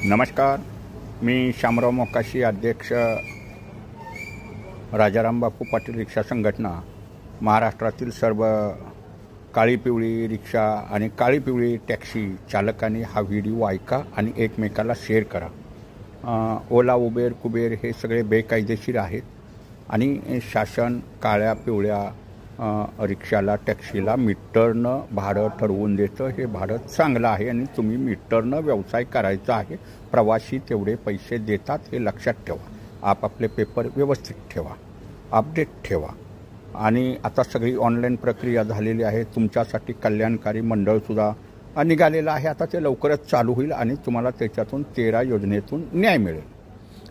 नमस्कार, मी शामराव मोकाशी, अध्यक्ष राजाराम बापू पाटील रिक्षा संघटना। महाराष्ट्रातील सर्व काळी पिवळी रिक्षा आणि काळी पिवळी टॅक्सी चालकांनी हा व्हिडिओ ऐका आणि एकमेकाला शेअर करा। ओला, उबेर, कुबेर हे सगळे बेकायदेशीर आहेत आणि शासन काळ्या पिवळ्या रिक्षाला, टॅक्सीला मीटरनं भाडं ठरवून देतं। हे भाडं चांगलं आहे आणि तुम्ही मीटरनं व्यवसाय करायचा आहे। प्रवासी तेवढे पैसे देतात हे लक्षात ठेवा। आपापले पेपर व्यवस्थित ठेवा, अपडेट ठेवा। आणि आता सगळी ऑनलाईन प्रक्रिया झालेली आहे। तुमच्यासाठी कल्याणकारी मंडळसुद्धा निघालेलं आहे। आता ते लवकरच चालू होईल आणि तुम्हाला त्याच्यातून 13 योजनेतून न्याय मिळेल।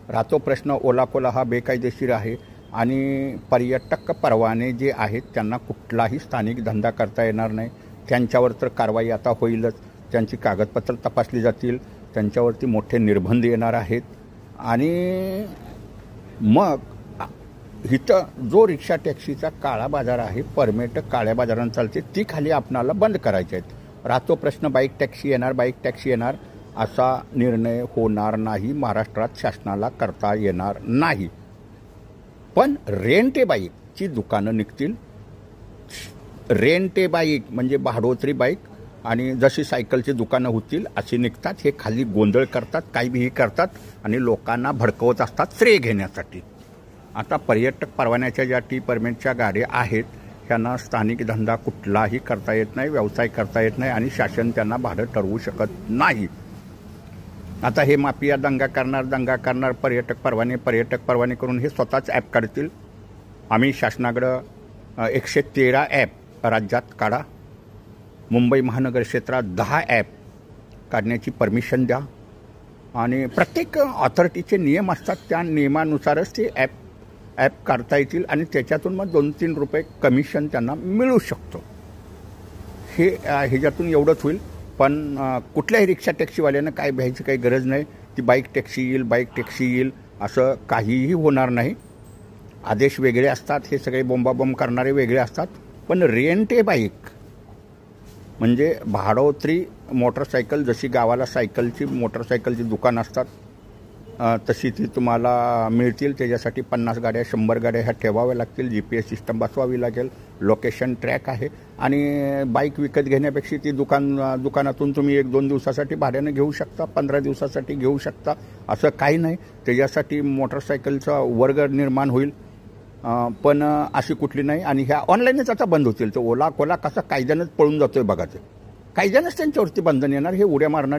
राहतो प्रश्न, ओला कोला हा बेकायदेशीर आहे आणि पर्यटक परवाने जे आहेत त्यांना कुठलाही स्थानिक धंदा करता येणार नाही। त्यांच्यावर तर कारवाई आता होईलच। त्यांची कागदपत्र तपासली जातील, त्यांच्यावरती मोठे निर्बंध येणार आहेत आणि मग इथं जो रिक्षा टॅक्सीचा काळा बाजार आहे, परमिट काळ्या बाजारानं चालते, ती खाली आपणाला बंद करायचे आहेत। राहतो प्रश्न, बाईक टॅक्सी येणार, बाईक टॅक्सी येणार असा निर्णय होणार नाही। महाराष्ट्रात शासनाला करता येणार नाही। पण रेंट ए बाईकची दुकानं निघतील। रेंट ए बाईक म्हणजे भाडोत्री बाईक आणि जशी सायकलची दुकानं होतील अशी निघतात। हे खाली गोंधळ करतात, काही बी करतात आणि लोकांना भडकवत असतात श्रेय घेण्यासाठी। आता पर्यटक परवान्याच्या ज्या टी परमिटच्या गाड्या आहेत त्यांना स्थानिक धंदा कुठलाही करता येत नाही, व्यवसाय करता येत नाही आणि शासन त्यांना भाडं ठरवू शकत नाही। आता हे माफिया दंगा करणार पर्यटक परवाने करून हे स्वतःच ॲप काढतील। आम्ही शासनाकडं 113 ॲप राज्यात काढा। मुंबई महानगर क्षेत्रात 10 ॲप काढण्याची परमिशन द्या आणि प्रत्येक ऑथॉरिटीचे नियम असतात, त्या नियमानुसारच ते ॲप काढता येतील आणि त्याच्यातून मग 2-3 रुपये कमिशन त्यांना मिळू शकतो। हे ह्याच्यातून एवढंच होईल। पण कुठल्याही रिक्षा टॅक्सीवाल्यानं काय भ्यायची काही गरज नाही। ती बाईक टॅक्सी येईल असं काहीही होणार नाही। आदेश वेगळे असतात, हे सगळे बोंबाबोंब करणारे वेगळे असतात। पण रेंट ए बाईक म्हणजे भाडोत्री मोटरसायकल, जशी गावाला मोटरसायकलची दुकान असतात तशी ती तुम्हाला मिळतील। त्याच्यासाठी 50 गाड्या 100 गाड्या ह्या ठेवाव्या लागतील। GPS सिस्टम बसवावी लागेल, लोकेशन ट्रॅक आहे आणि बाईक विकत घेण्यापेक्षा ती दुकानातून तुम्ही 1-2 दिवसासाठी भाड्यानं घेऊ शकता, 15 दिवसासाठी घेऊ शकता, असं काही नाही। त्याच्यासाठी मोटरसायकलचा वर्ग निर्माण होईल, पण अशी कुठली नाही। आणि ह्या ऑनलाईनच आता बंद होतील। तर ओला कोला कसा कायद्यानंच पळून जातोय बघा, ते कायद्यानंच त्यांच्यावरती बंधन येणार। हे उड्या मारणार